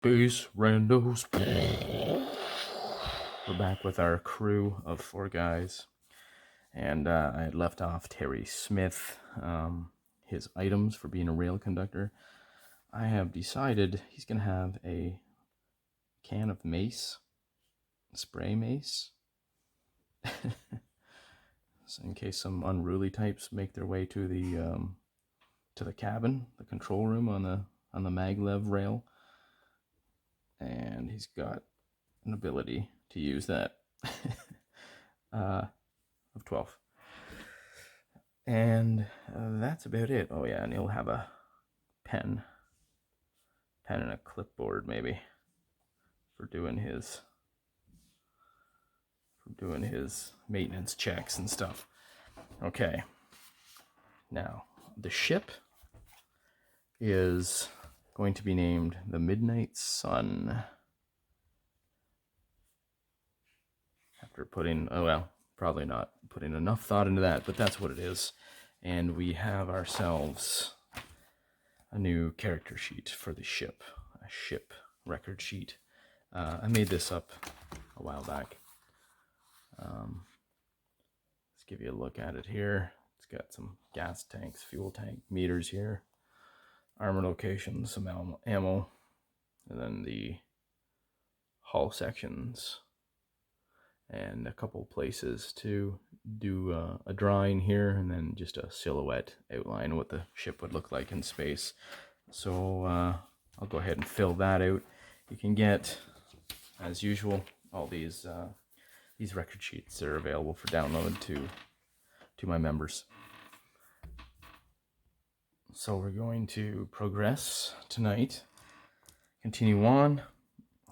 Space Randos. We're back with our crew of 4 guys. And I had left off Terry Smith, his items for being a rail conductor. I have decided he's going to have a can of mace, spray mace. So in case some unruly types make their way to the cabin, the control room on the maglev rail. And he's got an ability to use that of 12. And that's about it. Oh yeah, and he'll have a pen and a clipboard maybe for doing his maintenance checks and stuff. Okay. Now, the ship is going to be named the Midnight Sun. After putting, probably not putting enough thought into that, but that's what it is. And we have ourselves a new character sheet for the ship, a ship record sheet. I made this up a while back. Let's give you a look at it here. It's got some gas tanks, fuel tank meters here, armor locations, some ammo, and then the hull sections, and a couple places to do a drawing here, and then just a silhouette outline of what the ship would look like in space. So I'll go ahead and fill that out. You can get, as usual, all these record sheets are available for download to my members. So we're going to progress tonight, continue on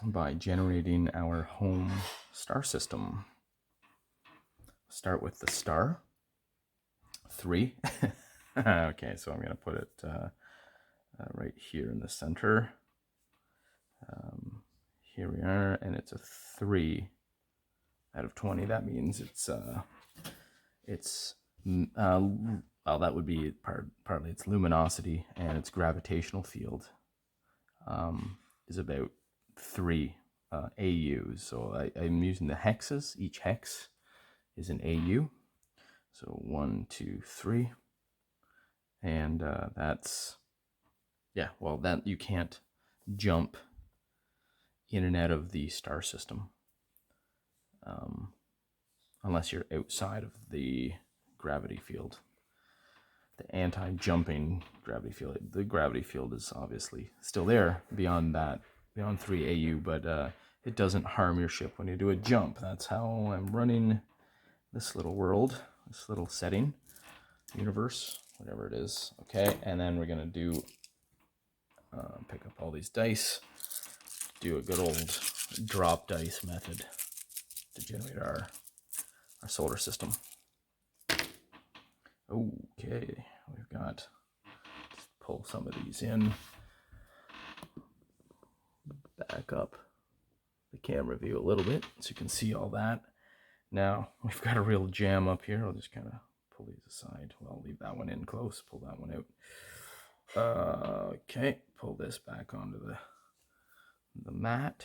by generating our home star system. Start with the star 3. Okay, so I'm going to put it right here in the center. Here we are, and it's a 3 out of 20. That means well, that would be partly its luminosity, and its gravitational field is about 3 AUs. So I'm using the hexes. Each hex is an AU. So 1, 2, 3, and that's, yeah. Well, that you can't jump in and out of the star system unless you're outside of the gravity field. The anti-jumping gravity field. The gravity field is obviously still there beyond 3 AU, but it doesn't harm your ship when you do a jump. That's how I'm running this little world, this little setting, universe, whatever it is. Okay, and then we're gonna do pick up all these dice, do a good old drop dice method to generate our solar system. Okay, we've got, let's pull some of these in, back up the camera view a little bit so you can see all that. Now, we've got a real jam up here. I'll just kind of pull these aside. Well, I'll leave that one in close, pull that one out. Okay, pull this back onto the mat.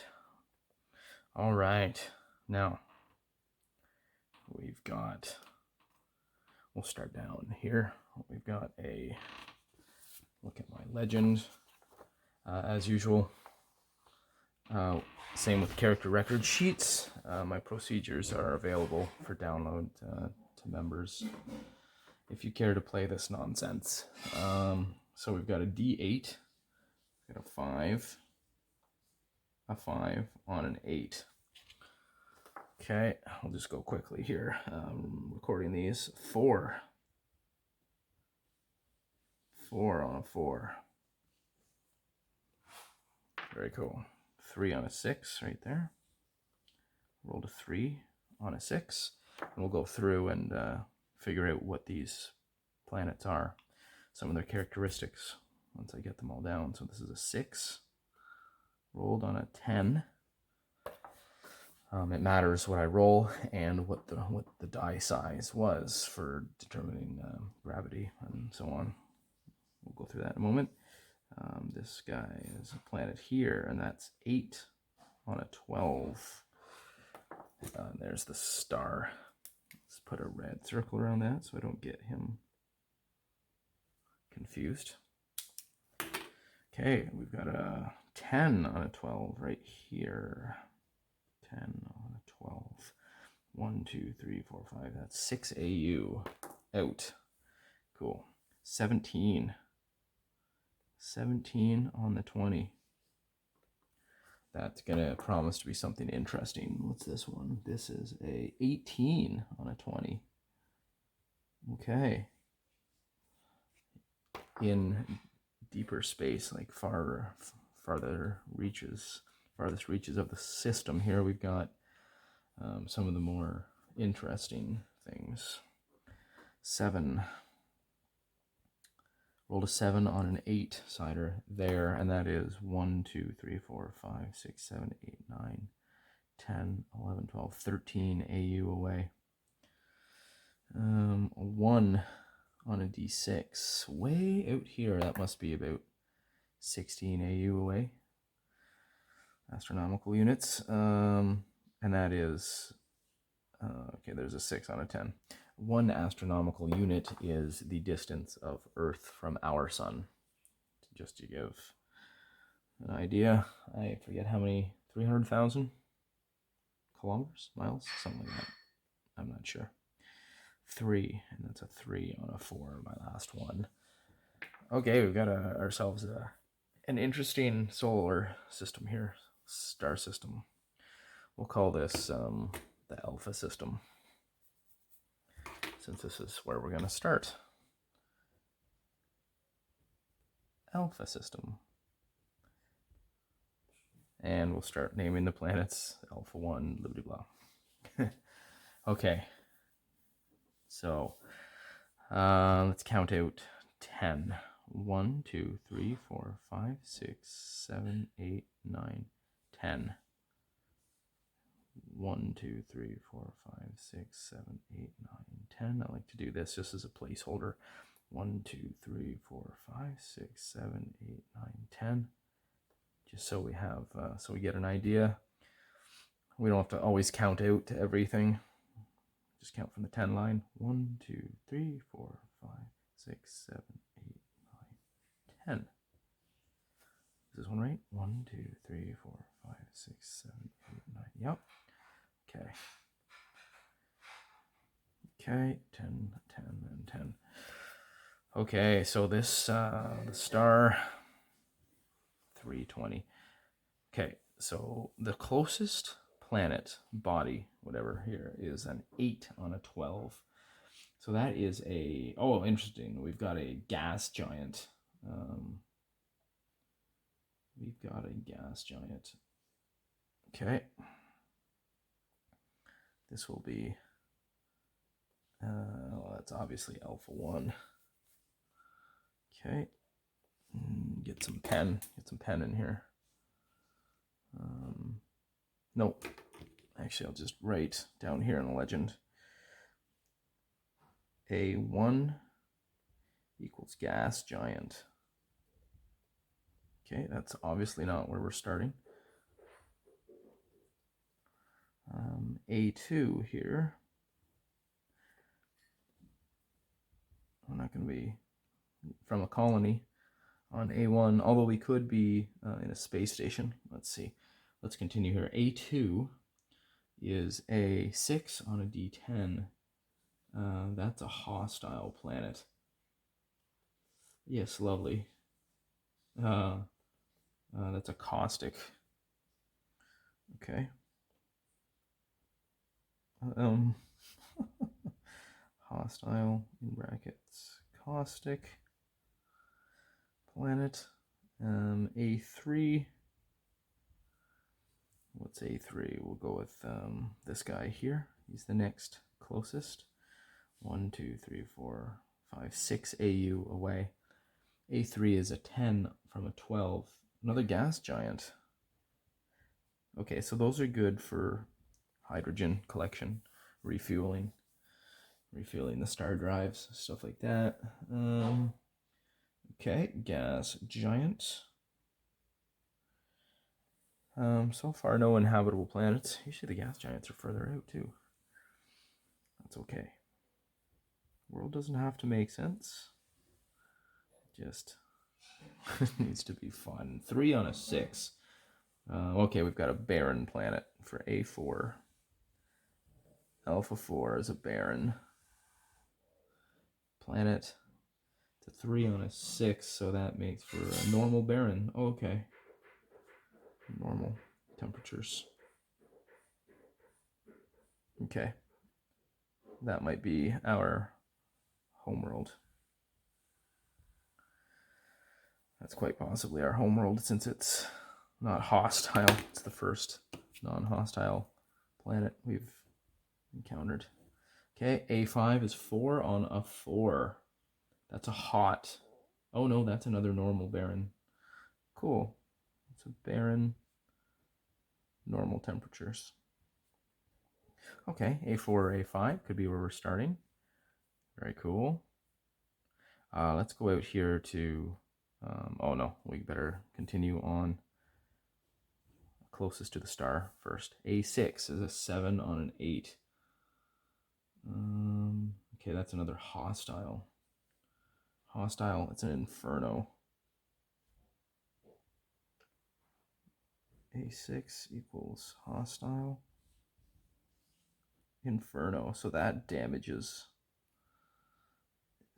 All right, now we've got, we'll start down here. We've got a look at my legend, as usual. Same with character record sheets. My procedures are available for download to members if you care to play this nonsense. So we've got a D8, we've got a 5 on an 8. Okay, I'll just go quickly here. Recording these. 4 on a 4. Very cool. 3 on a 6 right there. Rolled a 3 on a 6. And we'll go through and figure out what these planets are, some of their characteristics once I get them all down. So this is a 6. Rolled on a 10. It matters what I roll and what the die size was for determining gravity and so on. We'll go through that in a moment. This guy is a planet here, and that's 8 on a 12. There's the star. Let's put a red circle around that so I don't get him confused. Okay, we've got a 10 on a 12 right here. 10 on a 12. 1, 2, 3, 4, 5. That's 6 AU out. Cool. 17. 17 on the 20. That's going to promise to be something interesting. What's this one? This is a 18 on a 20. Okay. In deeper space, like farther reaches, farthest reaches of the system here, we've got some of the more interesting things. 7. Rolled a 7 on an 8-sider there, and that is 1, 2, 3, 4, 5, 6, 7, 8, 9, 10, 11, 12, 13 AU away. A 1 on a D6, way out here. That must be about 16 AU away. Astronomical units. And that is, okay, there's a 6 on a 10. 1 astronomical unit is the distance of Earth from our sun. Just to give an idea, I forget how many, 300,000 kilometers, miles, something like that. I'm not sure. 3, and that's a 3 on a 4, my last one. Okay, we've got ourselves an interesting solar system here, star system. We'll call this the Alpha system, since this is where we're going to start. Alpha system. And we'll start naming the planets Alpha 1, blah, blah, blah. Okay. So, let's count out 10. 1, 2, 3, 4, 5, 6, 7, 8, 9, 10. 1, 2, 3, 4, 5, 6, 7, 8, 9, 10. I like to do this just as a placeholder. 1, 2, 3, 4, 5, 6, 7, 8, 9, 10. Just so we have, so we get an idea. We don't have to always count out everything. Just count from the 10 line. 1, 2, 3, 4, 5, 6, 7, 8, 9, 10. Is this one right? 1, 2, 3, 4, 5, 6, 7, 8, 9. Yep. Okay. Okay, 10, 10, and 10. Okay, so this, the star, 320. Okay, so the closest planet, body, whatever here, is an 8 on a 12. So that is a, oh, interesting. We've got a gas giant. We've got a gas giant. Okay. This will be, well, that's obviously Alpha 1. Okay. Get some pen in here. Nope. Actually, I'll just write down here in the legend. A1 equals gas giant. Okay, that's obviously not where we're starting. A2 here. We're not going to be from a colony on A1, although we could be in a space station. Let's see. Let's continue here. A2 is a 6 on a D10. That's a hostile planet. Yes, lovely. That's a caustic. Okay. Hostile in brackets. Caustic planet. A3. What's A3? We'll go with this guy here. He's the next closest. 1, 2, 3, 4, 5, 6 AU away. A3 is a 10 from a 12. Another gas giant. Okay, so those are good for hydrogen collection, refueling the star drives, stuff like that. Okay, gas giant. So far, no inhabitable planets. Usually the gas giants are further out, too. That's okay. World doesn't have to make sense. Just needs to be fun. 3 on a 6. Okay, we've got a barren planet for A4. Alpha 4 is a barren planet. It's a 3 on a 6, so that makes for a normal barren. Oh, okay. Normal temperatures. Okay. That might be our homeworld. That's quite possibly our homeworld, since it's not hostile. It's the first non-hostile planet we've encountered. Okay, A5 is 4 on a 4. That's a hot. Oh no, that's another normal barren. Cool. It's a barren, normal temperatures. Okay, A4 or A5 could be where we're starting. Very cool. Let's go out here to, oh no, we better continue on closest to the star first. A6 is a 7 on an 8. Okay, that's another hostile. Hostile, it's an inferno. A6 equals hostile. Inferno, so that damages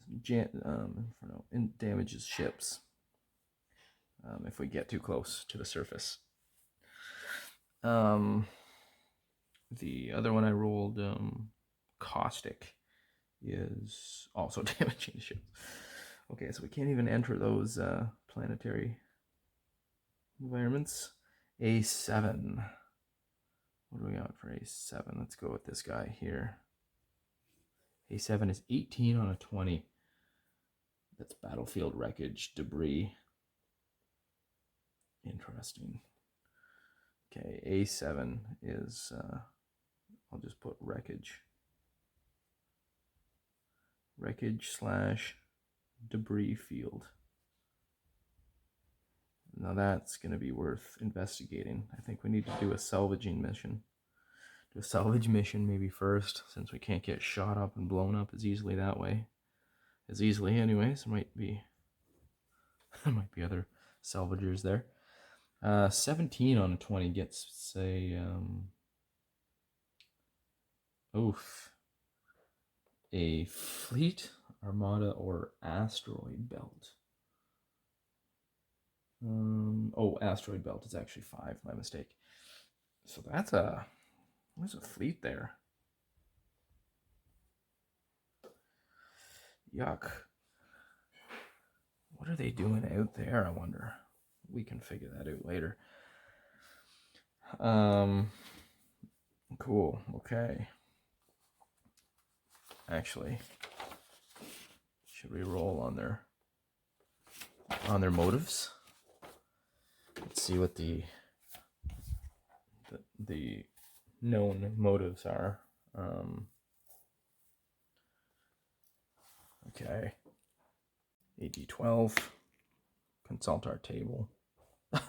inferno, damages ships if we get too close to the surface. The other one I rolled, caustic, is also damaging ships. Okay, so we can't even enter those planetary environments. A7. What do we got for A7? Let's go with this guy here. A7 is 18 on a 20. That's battlefield wreckage, debris. Interesting. Okay, A7 is, I'll just put wreckage. Wreckage / debris field. Now that's going to be worth investigating. I think we need to do a salvaging mission. Do a salvage mission maybe first, since we can't get shot up and blown up as easily that way. As easily anyways. There might be other salvagers there. 17 on a 20 gets, say, a fleet, armada, or asteroid belt. Asteroid belt is actually 5, my mistake. So there's a fleet there. Yuck. What are they doing out there, I wonder? We can figure that out later. Cool, okay. Actually, should we roll on their motives? Let's see what the known motives are. Okay. AD12. Consult our table.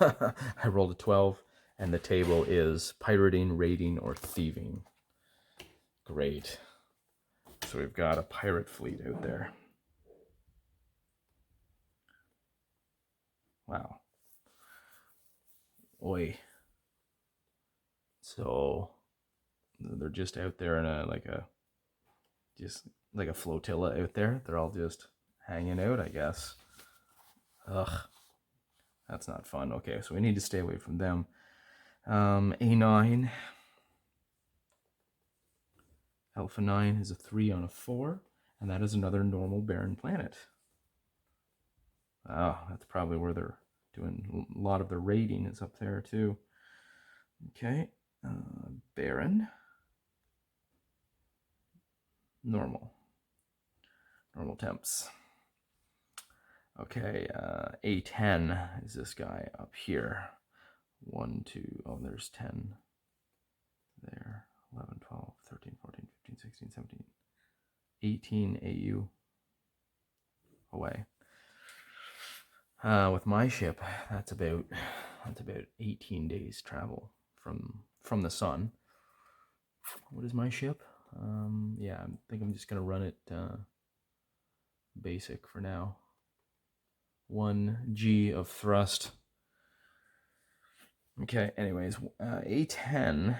I rolled a 12, and the table is pirating, raiding, or thieving. Great. So we've got a pirate fleet out there. Wow. Oi. So they're just out there in like a flotilla out there. They're all just hanging out, I guess. Ugh. That's not fun. Okay, so we need to stay away from them. A9. Alpha 9 is a 3 on a 4, and that is another normal barren planet. Oh, that's probably where they're doing a lot of the raiding, is up there too. Okay, barren. Normal temps. Okay, A10 is this guy up here. 1, 2, oh, there's 10 there. 11, 12, 13, 14, 15, 16, 17, 18 AU away. With my ship, that's about 18 days travel from the sun. What is my ship? Yeah, I think I'm just gonna run it basic for now. 1 G of thrust. Okay, anyways, A10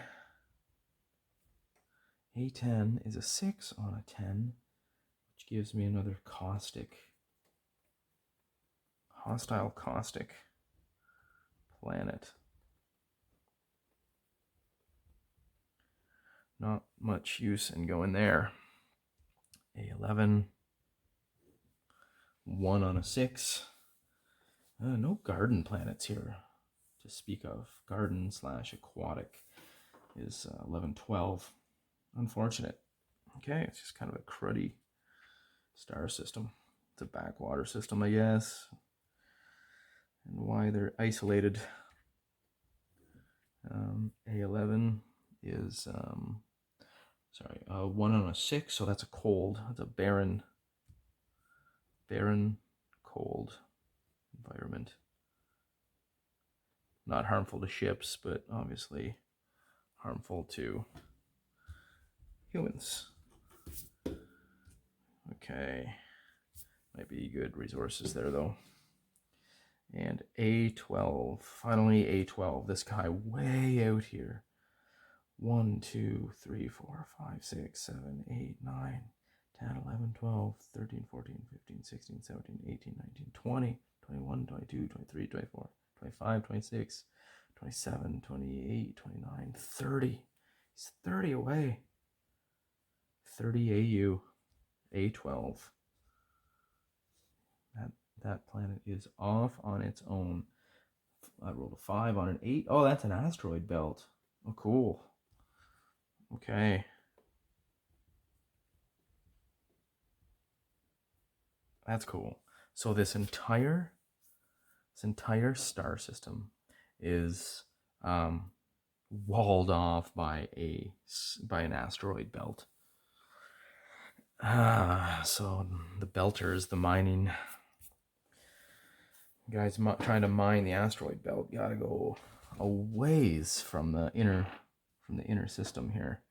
is a 6 on a 10, which gives me another hostile caustic planet. Not much use in going there. A11, 1 on a 6. No garden planets here to speak of. Garden / aquatic is 11, 12. Unfortunate. Okay, it's just kind of a cruddy star system. It's a backwater system, I guess. And why they're isolated. A11 is 1 on a 6, so that's a cold. That's a barren cold environment. Not harmful to ships, but obviously harmful to humans. Okay, might be good resources there though. And A12, finally A12, this guy way out here. 1, 2, 3, 4, 5, 6, 7, 8, 9, 10, 11, 12, 13, 14, 15, 16, 17, 18, 19, 20, 21, 22, 23, 24, 25, 26, 27, 28, 29, 30. He's 30 away. 30 AU, A12. That planet is off on its own. I rolled a 5 on an 8. Oh, that's an asteroid belt. Oh, cool. Okay. That's cool. So this entire star system is walled off by an asteroid belt. So the belters, the mining guys trying to mine the asteroid belt gotta go a ways from the inner system here.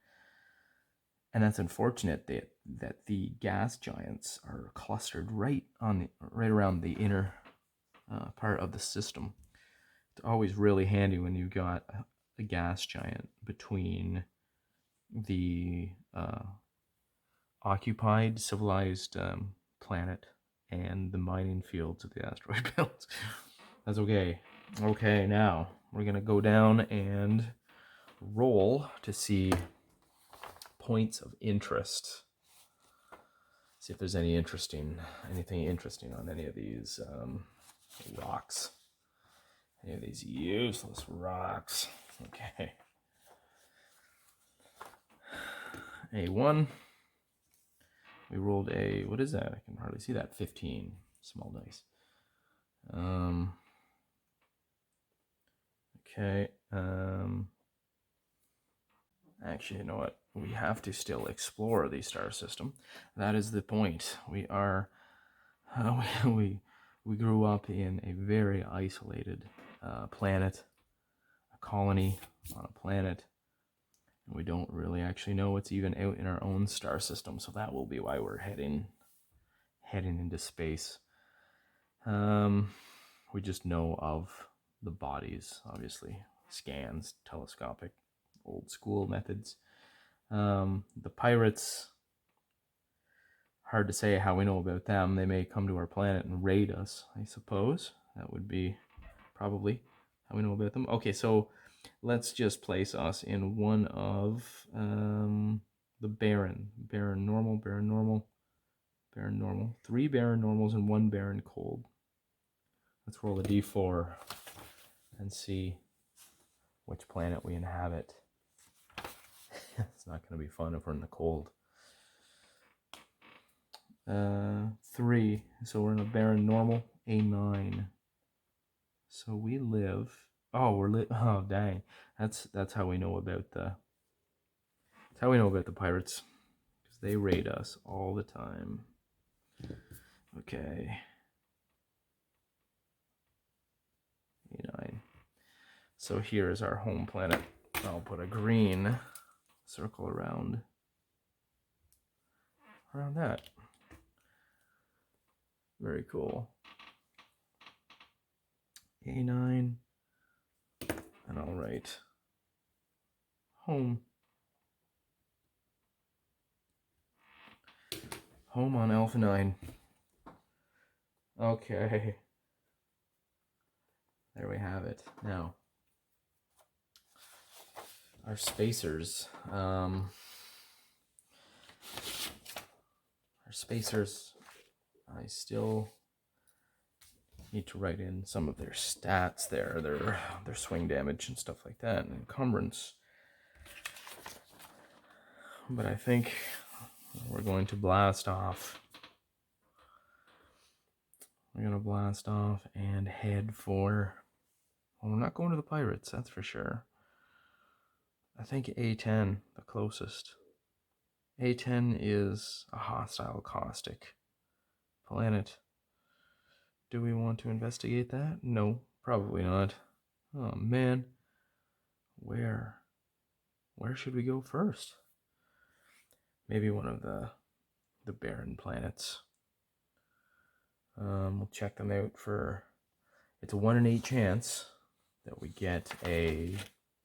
And that's unfortunate that the gas giants are clustered right around the inner part of the system. It's always really handy when you've got a gas giant between the occupied, civilized planet and the mining fields of the asteroid belt. That's okay. Okay, now we're going to go down and roll to see points of interest. See if there's anything interesting on any of these rocks. Any of these useless rocks. Okay. A1. We rolled a, what is that? I can hardly see that. 15. Small dice. Okay. Actually, you know what? We have to still explore the star system. That is the point. We are, we grew up in a very isolated planet, a colony on a planet, and we don't really actually know what's even out in our own star system. So that will be why we're heading into space. We just know of the bodies, obviously, scans, telescopic, old school methods. The pirates, hard to say how we know about them. They may come to our planet and raid us, I suppose. That would be probably how we know about them. Okay, so let's just place us in one of the barren normal. 3 barren normals and 1 barren cold. Let's roll a d4 and see which planet we inhabit. It's not going to be fun if we're in the cold. 3. So we're in a barren normal. A9. So we live. Oh dang. That's how we know about the. That's how we know about the pirates, because they raid us all the time. Okay. A9. So here is our home planet. I'll put a green circle around that. Very cool. A9, and I'll write home. Home on Alpha 9. Okay. There we have it. Now, our spacers. I still need to write in some of their stats there, their swing damage and stuff like that, and encumbrance. But I think we're going to blast off. We're going to blast off and head for... Well, we're not going to the Pirates, that's for sure. I think A10, the closest. A10 is a hostile caustic planet. Do we want to investigate that? No, probably not. Oh man, where should we go first? Maybe one of the barren planets. We'll check them out for... It's a 1 in 8 chance that we get a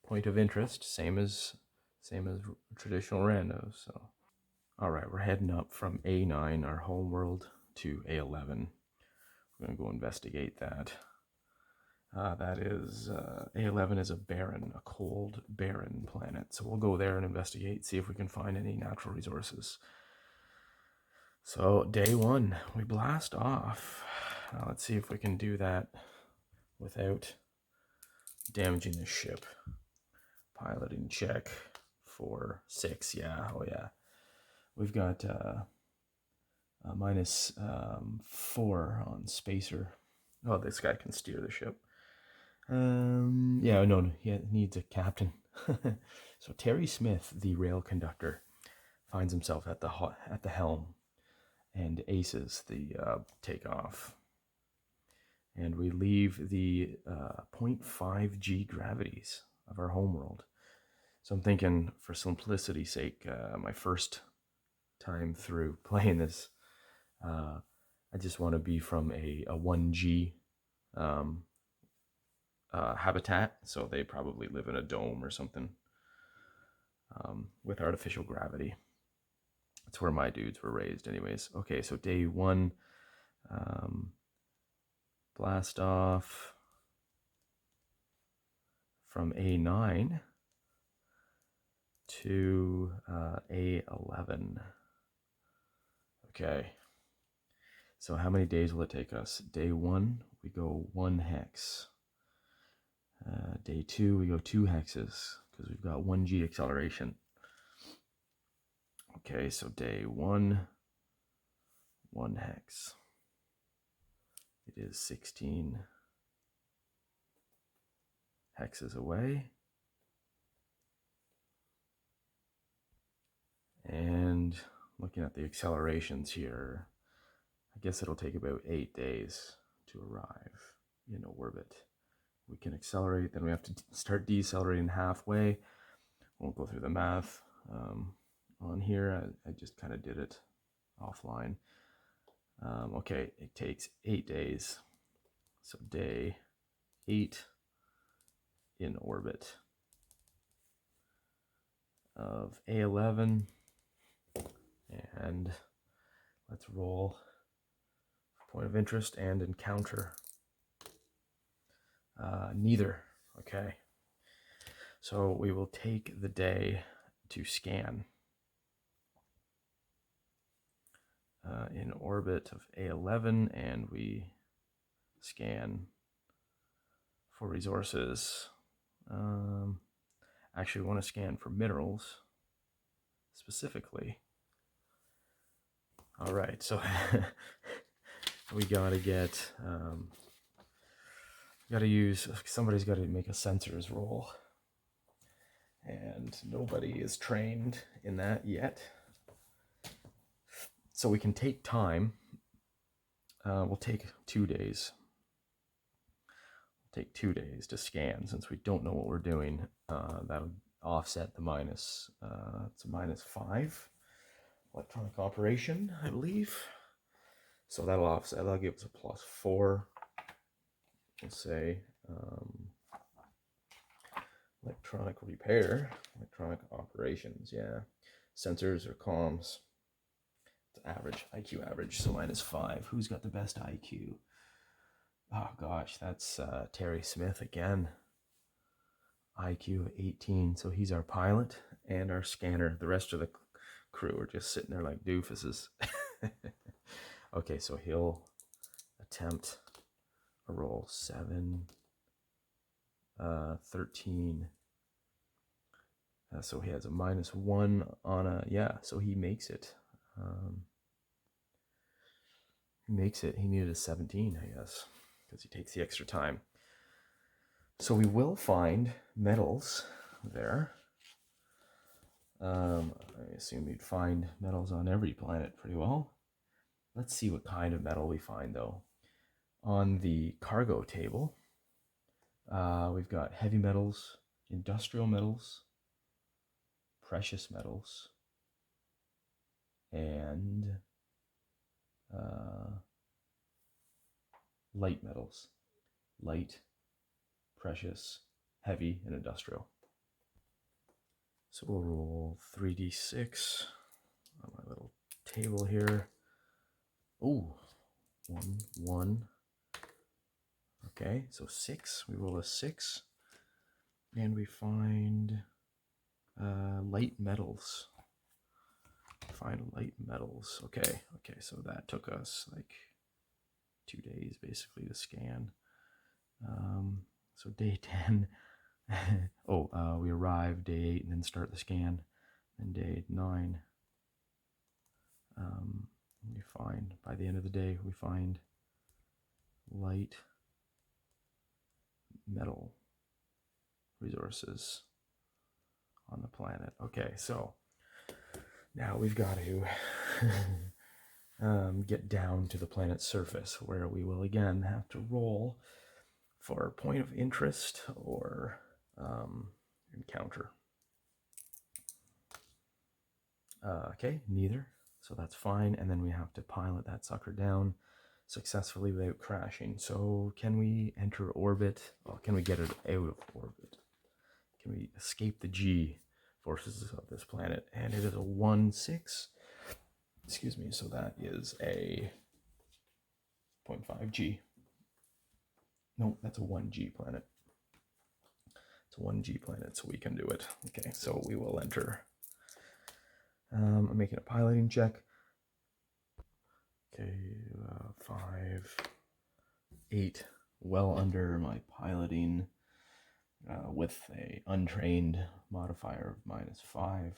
point of interest, same as traditional randos. So, all right, we're heading up from A9, our home world, to A11. We're gonna go investigate that. That is A11 is a cold, barren planet. So we'll go there and investigate, see if we can find any natural resources. So day 1, we blast off. Now let's see if we can do that without damaging the ship. Piloting check for 6. Yeah, oh yeah. We've got minus 4 on spacer. Oh, this guy can steer the ship. Yeah, no, he needs a captain. So Terry Smith, the rail conductor, finds himself at the helm and aces the takeoff. And we leave the 0.5 G gravities of our homeworld. So I'm thinking, for simplicity's sake, my first time through playing this, I just want to be from a 1G habitat. So they probably live in a dome or something with artificial gravity. That's where my dudes were raised anyways. Okay, so day 1, blast off from A9 to A11. Okay, so how many days will it take us? Day 1, we go 1 hex. Day 2, we go 2 hexes because we've got 1G acceleration. Okay, so day 1, 1 hex. It is 16 hexes away. And looking at the accelerations here, I guess it'll take about 8 days to arrive in orbit. We can accelerate, then we have to start decelerating halfway. Won't go through the math on here. I just kind of did it offline. Okay, it takes 8 days. So day 8 in orbit of A11. And let's roll point of interest and encounter. Neither. Okay. So we will take the day to scan. In orbit of A11, and we scan for resources. Actually, we want to scan for minerals specifically. All right, so we gotta get, somebody's got to make a sensors roll, and nobody is trained in that yet. So we can take time. We'll take 2 days. take 2 days to scan. Since we don't know what we're doing, that'll offset the minus. It's a -5 electronic operation, I believe. So that'll offset. That'll give us a +4. We'll say electronic repair, electronic operations. Yeah, sensors or comms. It's average, IQ average, so -5. Who's got the best IQ? Oh gosh, that's Terry Smith again. IQ 18, so he's our pilot and our scanner. The rest of the crew are just sitting there like doofuses. Okay, so he'll attempt a roll 7, 13. So he has a -1 on a, yeah, so he makes it. He makes it. He needed a 17, I guess, because he takes the extra time. So we will find metals there. I assume we'd find metals on every planet pretty well. Let's see what kind of metal we find, though. On the cargo table, we've got heavy metals, industrial metals, precious metals, and light metals. Light, precious, heavy, and industrial. So we'll roll 3d6 on my little table here. Oh, 1, 1. Okay, so 6. We roll a 6. And we find light metals. Find light metals. Okay, so that took us like 2 days basically to scan. So day 10. We arrive day 8 and then start the scan. And day 9. We find, by the end of the day, we find light metal resources on the planet. Okay, so now we've got to get down to the planet's surface, where we will again have to roll for point of interest or encounter. Okay, neither. So that's fine. And then we have to pilot that sucker down successfully without crashing. So can we enter orbit? Well, can we get it out of orbit? Can we escape the G forces of this planet? And it is a 1-6. Excuse me. So that is a 0.5 G. No, that's a 1G planet. It's a 1G planet, so we can do it. Okay, so we will enter. I'm making a piloting check. Okay, 5, 8, well under my piloting with a untrained modifier of -5.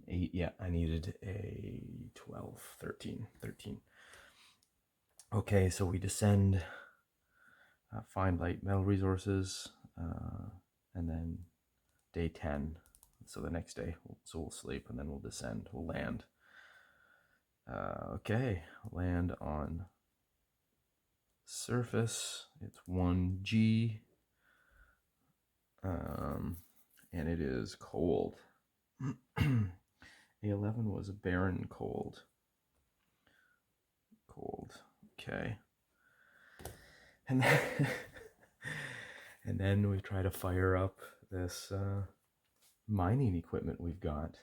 8, yeah, I needed a 12, 13. Okay, so we descend, find light metal resources, and then day 10. So the next day, so we'll sleep and then we'll descend, we'll land. Okay, land on surface. It's 1G, and it is cold. A11 was a barren cold. Okay. And then we try to fire up this mining equipment we've got.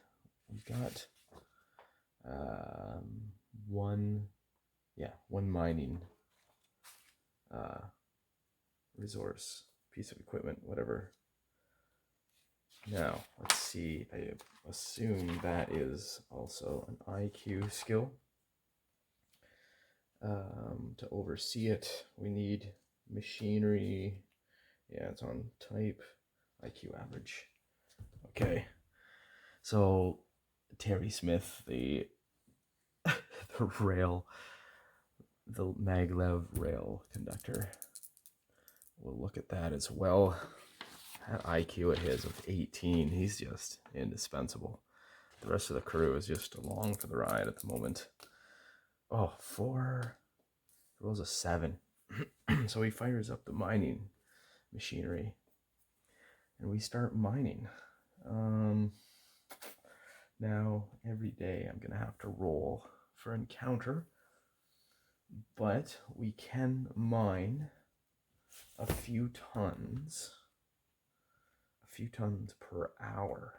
One mining resource, piece of equipment, whatever. Now, let's see. I assume that is also an IQ skill. To oversee it, we need machinery. Yeah, it's on type, IQ average. Okay, so Terry Smith, the maglev rail conductor, we'll look at that as well. That IQ at his of 18, he's just indispensable. The rest of the crew is just along for the ride at the moment. Oh, 4 rolls a 7. So he fires up the mining machinery, and we start mining. Now, every day I'm going to have to roll for encounter, but we can mine a few tons per hour.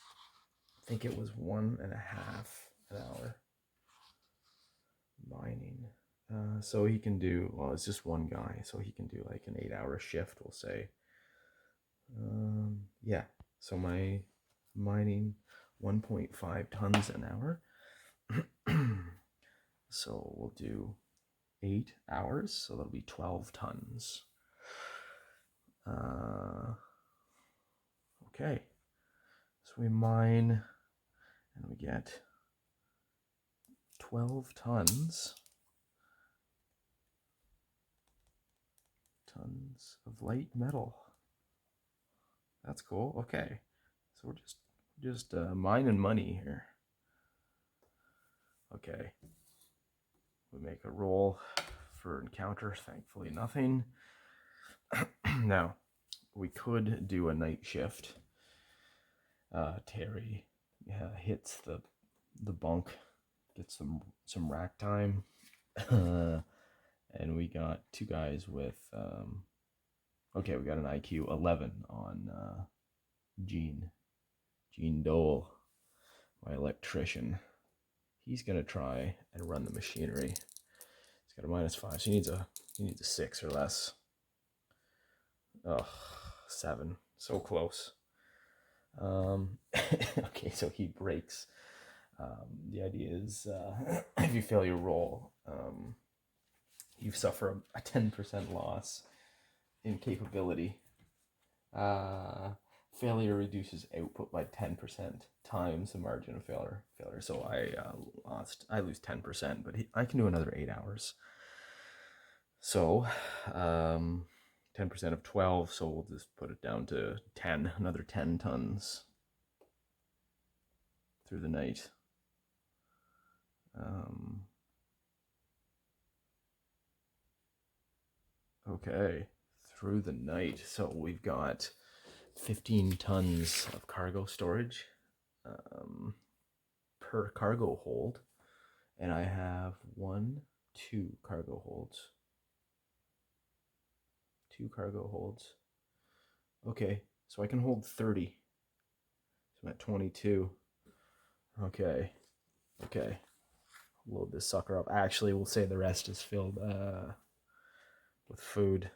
I think it was 1.5 an hour mining. So he can do, well, it's just one guy, so he can do like an 8-hour shift, we'll say. Yeah, so my mining 1.5 tons an hour. So we'll do 8 hours, so that'll be 12 tons. Okay, so we mine and we get 12 tons of light metal. That's cool. Okay, so we're just mining money here. Okay, we make a roll for encounter. Thankfully, nothing. Now, we could do a night shift. Terry hits the bunk, gets some rack time, and we got 2 guys with okay, we got an IQ 11 on Gene Dole, my electrician. He's gonna try and run the machinery. He's got a -5, so he needs a 6 or less. Oh, 7, so close. Okay, so he breaks. The idea is if you fail your roll, you suffer a 10% loss in capability. Failure reduces output by 10% times the margin of failure. So I lose 10%, but I can do another 8 hours. So 10% of 12, so we'll just put it down to 10, another 10 tons through the night. Okay, through the night. So we've got 15 tons of cargo storage per cargo hold, and I have 2 cargo holds. 2 cargo holds. Okay, so I can hold 30. So I'm at 22. Okay. Load this sucker up. Actually, we'll say the rest is filled with food.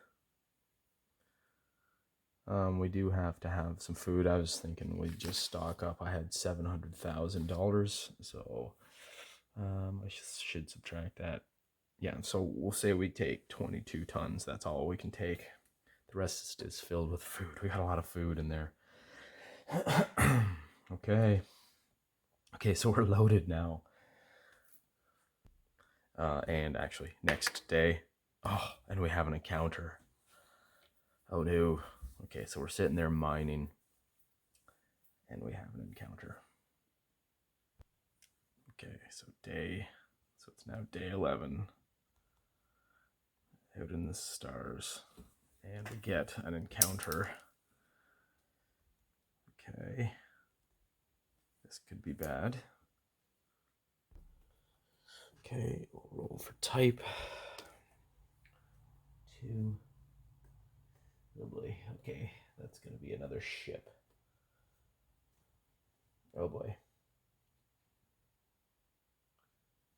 We do have to have some food. I was thinking we'd just stock up. I had $700,000, so I should subtract that. Yeah, so we'll say we take 22 tons. That's all we can take. The rest is filled with food. We got a lot of food in there. Okay, so we're loaded now. And actually, next day, and we have an encounter. Oh no. Okay, so we're sitting there mining, and we have an encounter. Okay, so it's now day 11. Out in the stars, and we get an encounter. Okay, this could be bad. Okay, we'll roll for type. 2. Oh boy, okay, that's gonna be another ship. Oh boy.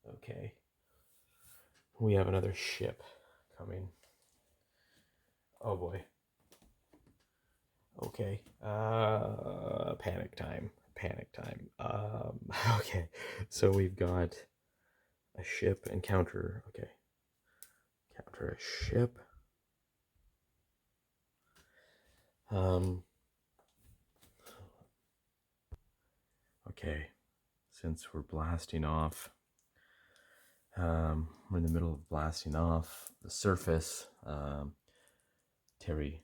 Okay, we have another ship coming. Oh boy. Okay, panic time. Okay, so we've got a ship encounter. Okay, encounter a ship. Okay, since we're blasting off, we're in the middle of blasting off the surface. Terry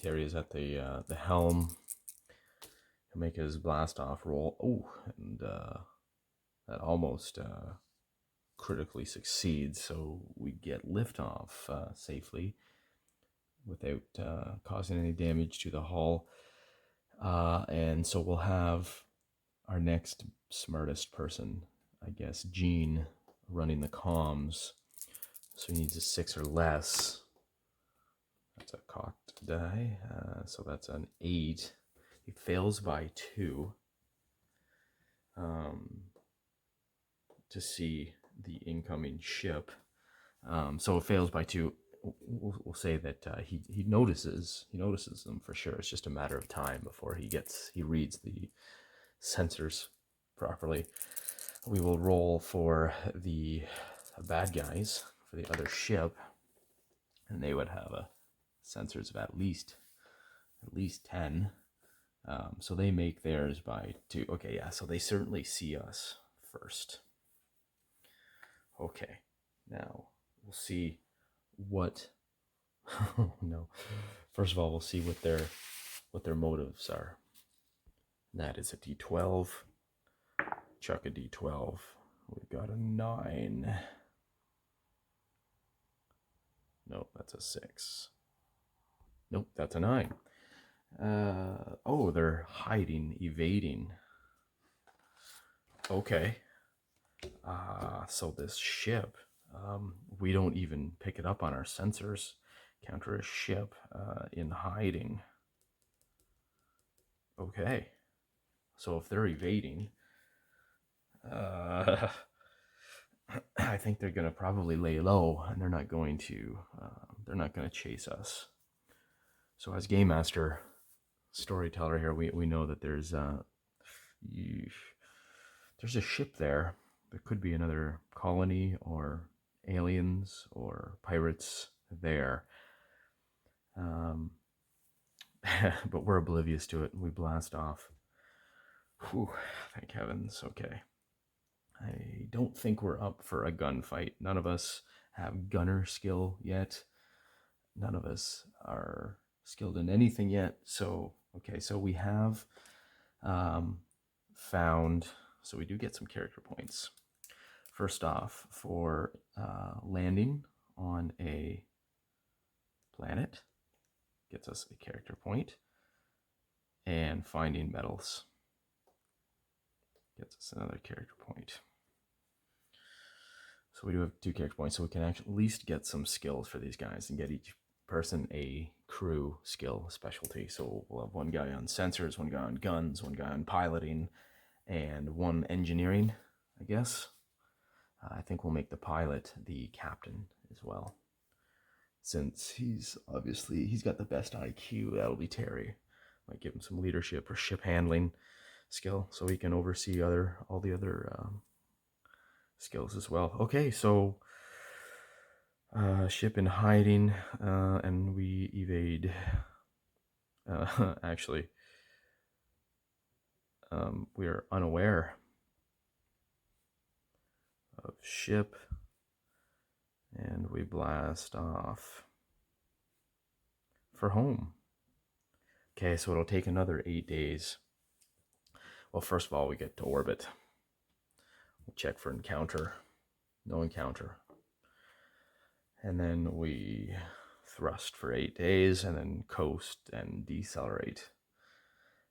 is at the helm. He'll make his blast off roll. Oh, and that almost critically succeeds, so we get liftoff safely without causing any damage to the hull. And so we'll have our next smartest person, I guess, Gene, running the comms. So he needs a 6 or less. That's a cocked die. So that's an 8. He fails by 2 to see the incoming ship. So it fails by 2. We'll say that he notices them for sure. It's just a matter of time before he reads the sensors properly. We will roll for the bad guys, for the other ship, and they would have a sensors of at least 10. So they make theirs by 2. Okay, yeah, so they certainly see us first. Okay, now we'll see what oh no. First of all, we'll see what their motives are. That is a D12. Chuck a D12. We've got a 9. Nope, that's a 6. Nope, that's a 9. Oh, they're hiding, evading. Okay. So this ship, we don't even pick it up on our sensors. Counter a ship in hiding. Okay. So if they're evading, I think they're going to probably lay low, and they're not going to chase us. So as game master, storyteller here, we know that there's a ship there. There could be another colony or aliens or pirates there. But we're oblivious to it, and we blast off. Whew, thank heavens. Okay. I don't think we're up for a gunfight. None of us have gunner skill yet. None of us are skilled in anything yet. So, okay, so we have found, so we do get some character points. First off, for landing on a planet, gets us a character point. And finding metals gets us another character point. So we do have 2 character points, so we can at least get some skills for these guys and get each person a crew skill specialty. So we'll have 1 guy on sensors, 1 guy on guns, 1 guy on piloting, and 1 engineering, I guess. I think we'll make the pilot the captain as well. Since he's got the best IQ, that'll be Terry. Might give him some leadership or ship handling skill so he can oversee all the other skills as well. Okay, so ship in hiding, and we evade. Actually, we are unaware of ship, and we blast off for home. Okay, so it'll take another 8 days. Well, first of all, we get to orbit. We'll check for encounter. No encounter. And then we thrust for 8 days, and then coast and decelerate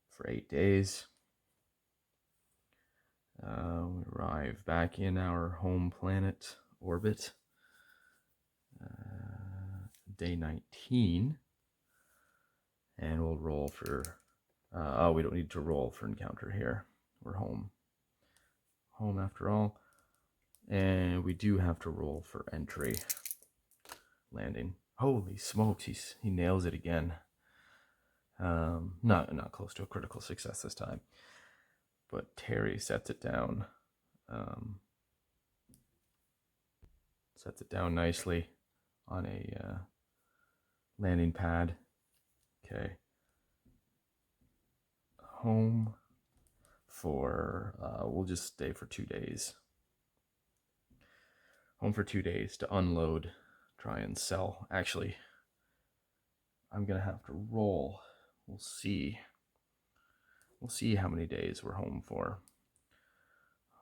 for 8 days. We arrive back in our home planet orbit. Day 19. And we'll roll for... we don't need to roll for encounter here. We're home. Home after all. And we do have to roll for entry. Landing. Holy smokes, he nails it again. Not close to a critical success this time. But Terry sets it down. Sets it down nicely on a landing pad. Okay. Home for, we'll just stay for 2 days. Home for 2 days to unload, try and sell. Actually, I'm going to have to roll. We'll see. We'll see how many days we're home for.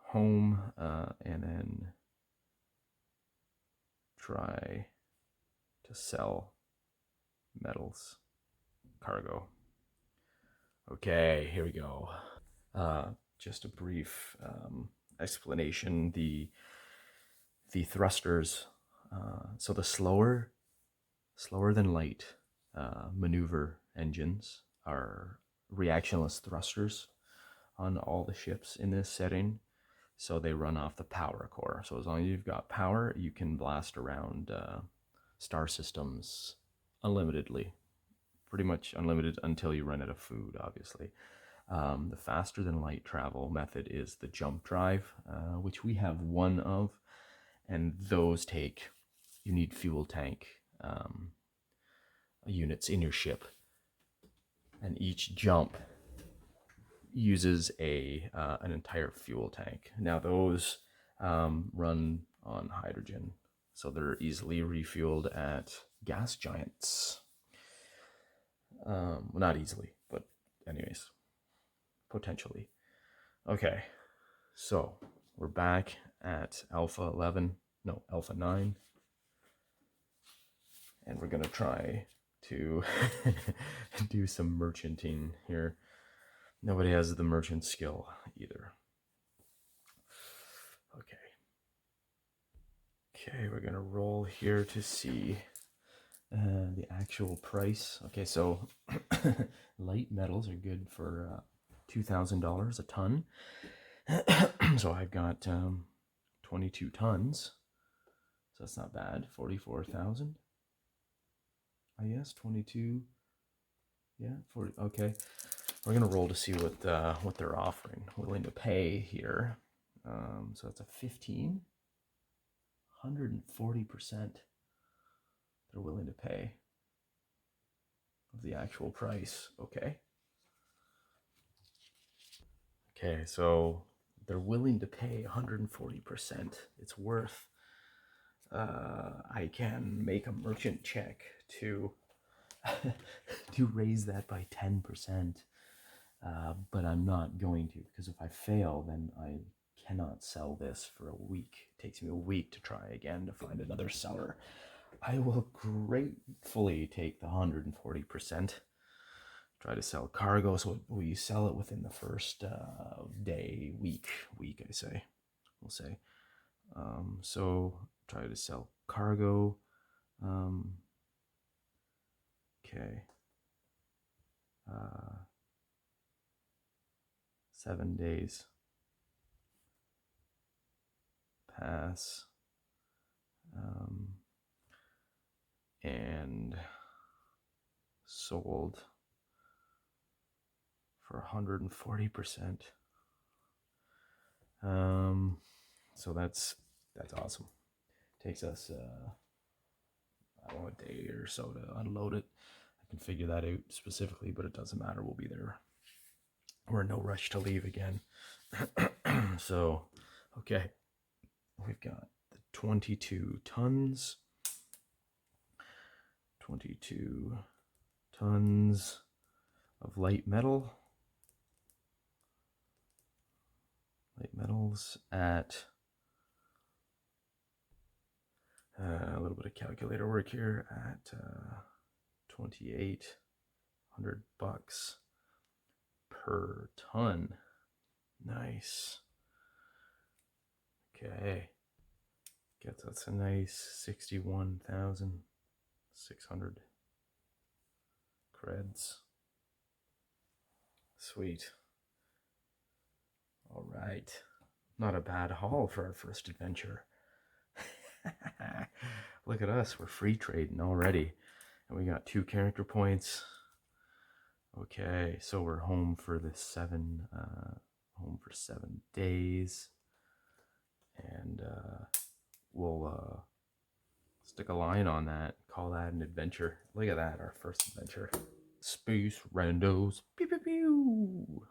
Home, and then try to sell metals cargo. Okay, here we go. Just a brief explanation. The thrusters, so the slower than light maneuver engines are reactionless thrusters on all the ships in this setting. So they run off the power core. So as long as you've got power, you can blast around star systems unlimitedly. Pretty much unlimited until you run out of food, obviously. The faster than light travel method is the jump drive, which we have one of. And those you need fuel tank units in your ship. And each jump uses an entire fuel tank. Now those run on hydrogen, so they're easily refueled at gas giants. Well, not easily, but anyways, potentially. Okay, so we're back at Alpha 9, and we're gonna try to do some merchanting here. Nobody has the merchant skill either. Okay, we're gonna roll here to see the actual price. Okay, so light metals are good for $2,000 a ton. So I've got 22 tons. So that's not bad. 44,000. I guess 22. Yeah, 40. Okay, we're gonna roll to see what they're offering, willing to pay here. So that's a 140%. They're willing to pay of the actual price. Okay. Okay, so they're willing to pay 140%. It's worth. I can make a merchant check to to raise that by 10%, but I'm not going to, because if I fail, then I cannot sell this for a week. It takes me a week to try again to find another seller. I will gratefully take the 140%. Try to sell cargo, so we sell it within the first day, week, I say. We'll say. So try to sell cargo. Okay. 7 days pass. And sold for 140%. So that's awesome. Takes us I don't know, a day or so to unload it. I can figure that out specifically, but it doesn't matter. We'll be there. We're in no rush to leave again. So, okay, we've got the 22 tons. 22 tons of light metal. Light metals at a little bit of calculator work here at $2,800 per ton. Nice. Okay. Gets us a nice 61,600 creds. Sweet. All right. Not a bad haul for our first adventure. Look at us. We're free trading already. And we got 2 character points. Okay, so we're home for the 7 days. And we'll stick a line on that. Call that an adventure. Look at that, our first adventure. Space randos. Pew pew pew.